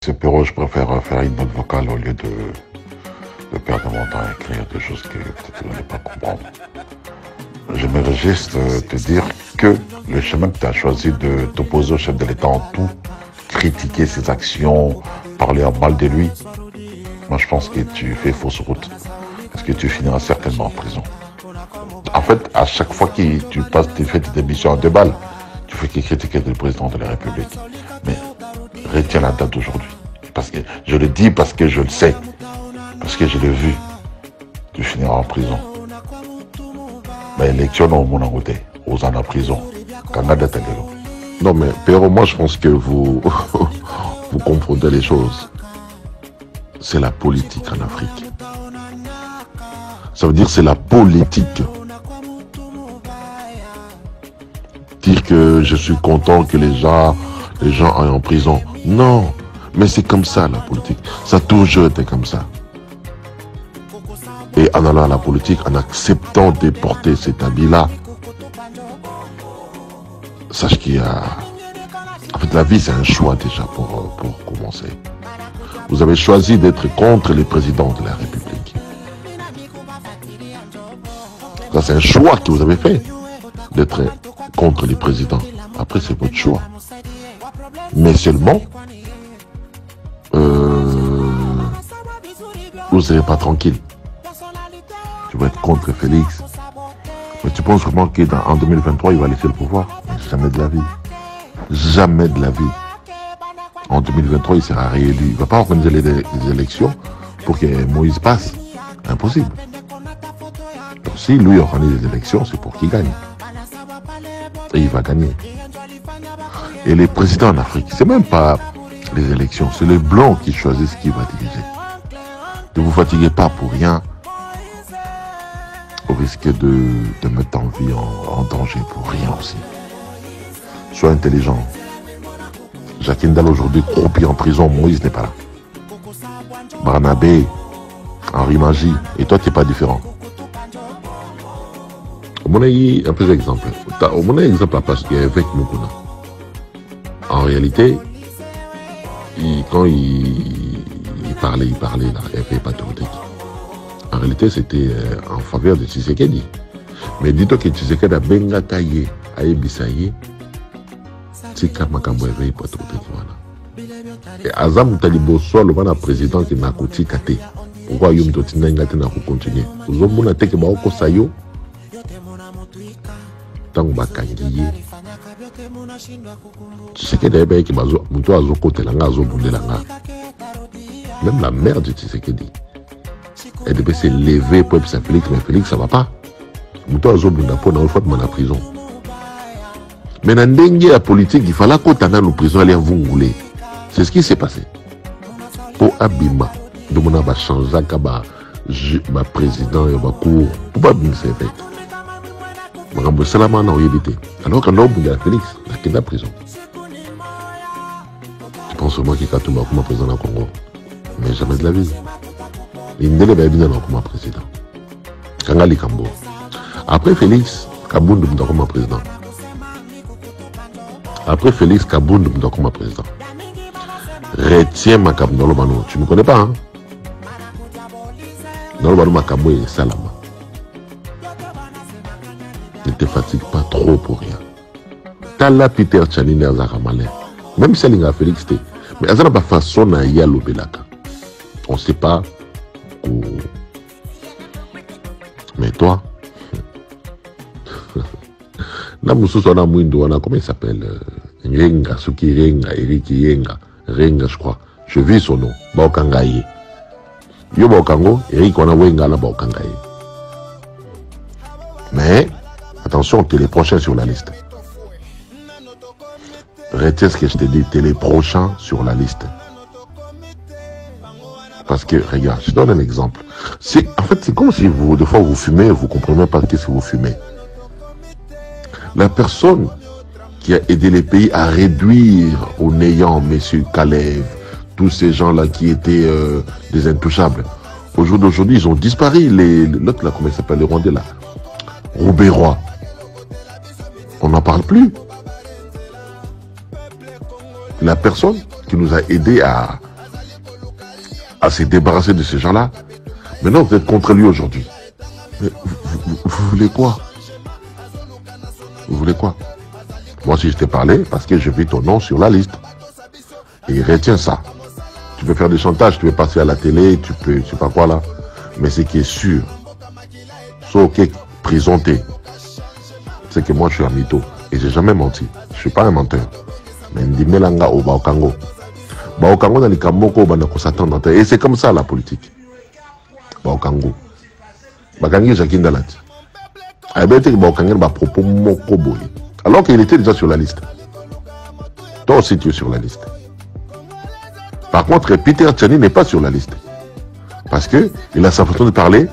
C'est Perrault, je préfère faire une note vocale au lieu de perdre mon temps à écrire des choses que peut-être vous n'allez pas comprendre. J'aimerais juste te dire que le chemin que tu as choisi de t'opposer au chef de l'État en tout, critiquer ses actions, parler en mal de lui, moi je pense que tu fais fausse route. Parce que tu finiras certainement en prison. En fait, à chaque fois que tu fais tes émissions en 2 balles, tu fais que critiquer le président de la République. Mais retiens la date d'aujourd'hui. Parce que je le dis parce que je le sais. Parce que je l'ai vu. Tu finiras en prison. Mais l'élection au monde en côté, aux en prison. Non mais Perrault, moi je pense que vous vous confondez les choses. C'est la politique en Afrique. Ça veut dire c'est la politique. Dire que je suis content que les gens aillent en prison. Non, mais c'est comme ça la politique. Ça a toujours été comme ça. Et en allant à la politique, en acceptant de porter cet habit-là, sache qu'il y a... En fait, la vie, c'est un choix déjà pour commencer. Vous avez choisi d'être contre les présidents de la République. Ça, c'est un choix que vous avez fait, d'être contre les présidents. Après, c'est votre choix. Mais seulement, vous ne serez pas tranquille. Tu vas être contre Félix. Mais tu penses vraiment qu'en 2023, il va laisser le pouvoir? Mais jamais de la vie. Jamais de la vie. En 2023, il sera réélu. Il ne va pas organiser les élections pour que Moïse passe. Impossible. Donc si lui organise les élections, c'est pour qu'il gagne. Et il va gagner. Et les présidents en Afrique, c'est même pas les élections, c'est les blancs qui choisissent qui va diriger. Ne vous fatiguez pas pour rien, au risque de mettre ta vie en danger pour rien aussi. Sois intelligent. Jacques Ndala aujourd'hui croupi en prison, Moïse n'est pas là. Barnabé, Henri Magie, et toi tu n'es pas différent. Au moins, un peu d'exemple. Au moins, un exemple parce qu'il y a avec Mukuna. En réalité, quand il parlait là, il avait patriotique. En réalité, c'était en faveur de Tshisekedi. Mais dis-toi que Tshisekedi a benga taillé, a ebisaye, tika makambo éveillé patriotique. Et Azam Talibo soit le président qui n'a qu'au kate. Pourquoi Yom Totina Ngate n'a qu'au continuer? Vous avez mon attaque Baoko Sayo. Tant que Bakangiye. Tshisekedi a qui m'a zo côté langa zo bunde langa. Même la mère de Tshisekedi. Elle devait se lever pour être Félix, mais Félix ça va pas. Mouto a zo bunda pour une fois de la prison. Mais dans le la politique, il fallait qu'on t'en nous prison aller vous rouler. C'est ce qui s'est passé. Pour Abima, de mon va changer ma président et ma cour. Pour pas bien c'est fait. Je suis alors que l'homme de Félix, il est en prison. Je pense vraiment qu'il a tout comme président au Congo. Mais jamais de la vie. Il ne devait pas comme président. Kangali Kambo. Après Félix, Kabound comme président. Après Félix, Kabound comme président. Retiens ma Kabnolobano. Tu ne me connais pas, hein? Nolobano Makabo et Salama. Ne te fatigue pas trop pour rien. Tala Peter Tchanine Azara Malin. Même si elle a Félix, mais Azara ba façon na yalo belaka. On ne sait pas où. Mais toi, comment il s'appelle? Renga, Suki Renga, Eric Yenga, Renga, je crois. Je vis son nom. Baokangaye. Yo Baokango, Eric Wanawenga la Baokangaye. Mais, attention, tu es les prochains sur la liste. Retiens ce que je te dis, tu es les prochains sur la liste. Parce que, regarde, je donne un exemple. En fait, c'est comme si vous, des fois, vous fumez, vous ne comprenez pas qu'est-ce que vous fumez. La personne qui a aidé les pays à réduire au néant, M. Kalev, tous ces gens-là qui étaient des intouchables. Au jour d'aujourd'hui, ils ont disparu. L'autre, là, comment il s'appelle, le Rwandais, là, Roubaix-Roi. On n'en parle plus. La personne qui nous a aidé à à se débarrasser de ces gens-là. Maintenant, vous êtes contre lui aujourd'hui. Mais vous voulez quoi? Vous voulez quoi? Moi, si je t'ai parlé, parce que j'ai vu ton nom sur la liste. Et retiens ça. Tu peux faire des chantages, tu peux passer à la télé, tu peux, je sais pas quoi là. Mais ce qui est sûr, sauf que présenté, c'est que moi je suis un mytho. Et j'ai jamais menti. Je suis pas un menteur. Mais Ndimelanga au Baokango. Baokango dans les Kamoko, on s'attend. Et c'est comme ça la politique. Baokango. Bakangi Jacques Ndalat. Alors qu'il était déjà sur la liste. Toi aussi tu es sur la liste. Par contre, Peter Tchani n'est pas sur la liste. Parce qu'il a sa façon de parler.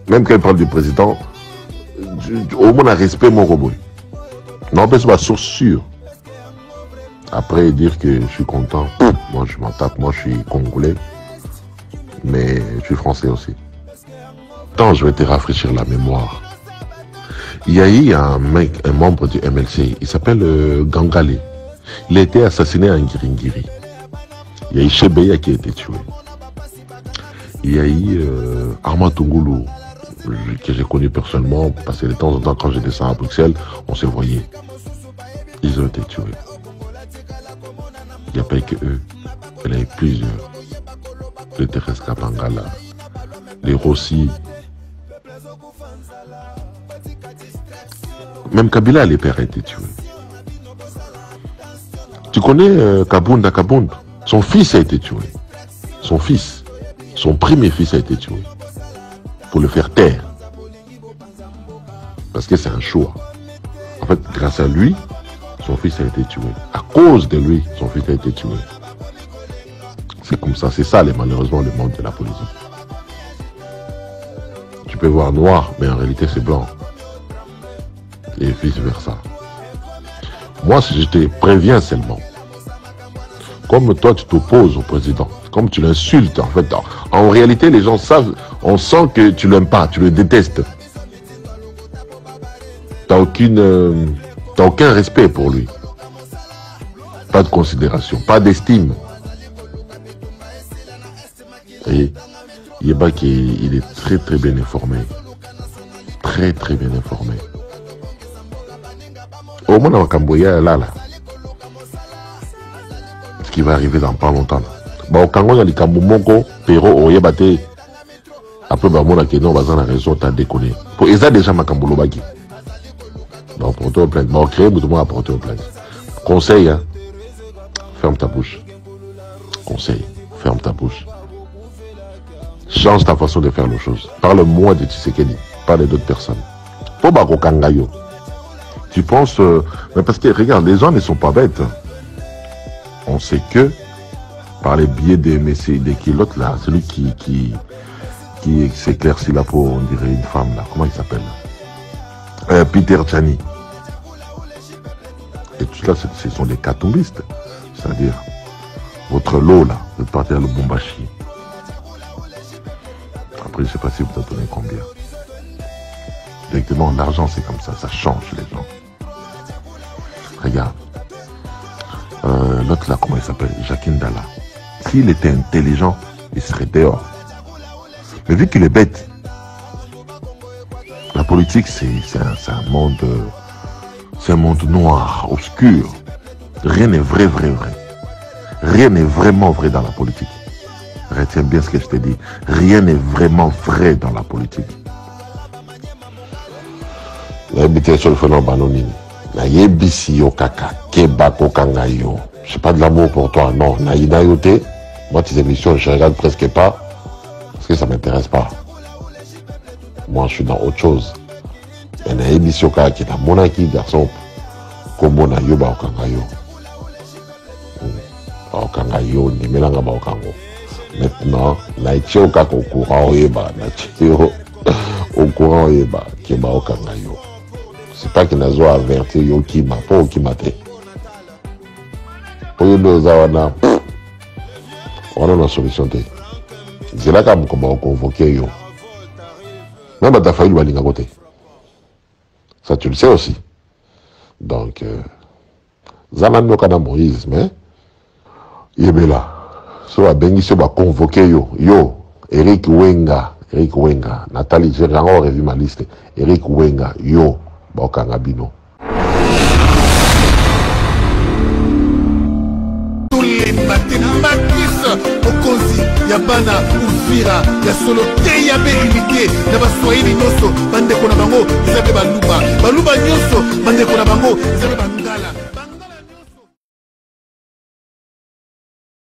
Même quand il parle du président, au moins un respect mon robot. Non, mais c'est ma source sûre. Après dire que je suis content, moi je m'en tape, moi je suis congolais. Mais je suis français aussi. Attends, je vais te rafraîchir la mémoire. Il y a eu un mec, un membre du MLC, il s'appelle Gangalé. Il a été assassiné à Ngiringiri. Il y a eu Chebeya qui a été tué. Il y a eu Armand Tungoulou, que j'ai connu personnellement, parce que de temps en temps, quand j'étais à Bruxelles, on se voyait. Ils ont été tués. Il n'y a pas eu que eux. Il y en a eu plusieurs. Les Thérèse Kapangala, les Rossi. Même Kabila, les pères, a été tué. Tu connais Kabunda Kabunda? Son fils a été tué. Son fils, son premier fils a été tué. Pour le faire taire. Parce que c'est un choix. En fait, grâce à lui, son fils a été tué. À cause de lui, son fils a été tué. C'est comme ça, c'est ça malheureusement le monde de la politique. Tu peux voir noir, mais en réalité c'est blanc. Et vice versa. Moi, si je te préviens seulement, comme toi tu t'opposes au président, comme tu l'insultes, en fait, en réalité les gens savent, on sent que tu l'aimes pas, tu le détestes. T'as aucun respect pour lui. Pas de considération, pas d'estime. Et Yeba il est très très bien informé. Très très bien informé. Au moins dans Camboya là. Ce qui va arriver dans pas longtemps. Bah au Congo dans les Cambomoko, Pero Oyebate. Après bah mon non bazan la raison t'as déconné. Pour Eza déjà ma Cambolo Bagi. Bah porter plainte. Bah créer tout à porter plainte. Conseil hein. Ferme ta bouche. Conseil. Ferme ta bouche. Change ta façon de faire les choses. Parle-moi de Tshisekedi. Parle d'autres personnes. Pour Bako Kangayo. Tu penses... mais parce que, regarde, les gens ne sont pas bêtes. On sait que, par les biais des messieurs, des kilotes, là, celui qui s'éclaircit la peau, on dirait une femme, là. Comment il s'appelle Peter Tchani. Et tout ça, ce sont des catumbistes. C'est-à-dire, votre lot, là, vous êtes parti à Lubumbashi. Après, je ne sais pas si vous en donnez combien. Directement, l'argent, c'est comme ça change les gens. Regarde. L'autre là, comment il s'appelle? Jacques Ndala. S'il était intelligent, il serait dehors. Mais vu qu'il est bête, la politique, c'est un monde... c'est un monde noir, obscur. Rien n'est vrai. Rien n'est vraiment vrai dans la politique. Retiens bien ce que je te dis. Rien n'est vraiment vrai dans la politique. La habitation le phénomène banonine. Na yebisi yo kaka, keba kokanga yo. Je sais pas de l'amour pour toi, non. Na yote. Moi, tes émissions, je regarde presque pas. Parce que ça m'intéresse pas. Moi, je suis dans autre chose. Mais na yebisi yo kaka, qui est la monarchie, garçon. Kombo na yo ba okanga yo. Ba okanga yo, ni melanga ba okango. Maintenant, na itio kaka au courant yeba. Na itio au courant yeba. Keba okanga yo. C'est pas qu'il n'a pas averti yo kima, pas au kimate. Pour nous avoir on a une solution. C'est là qu'on va convoquer yo. Même ta famille va l'ingérer côté. Ça tu le sais aussi. Donc, Zanan no kana Moïse, mais Yébela, So abengi ba convoqué yo Eric Wenga Nathalie j'ai encore revu ma liste. Eric Wenga yo bakanga bino. Tous les mathématiques okozi ya bana uvira ya solo te ya be unité na baswahili nyonso bande kona bango zabe baluba nyonso bande kona bango zabe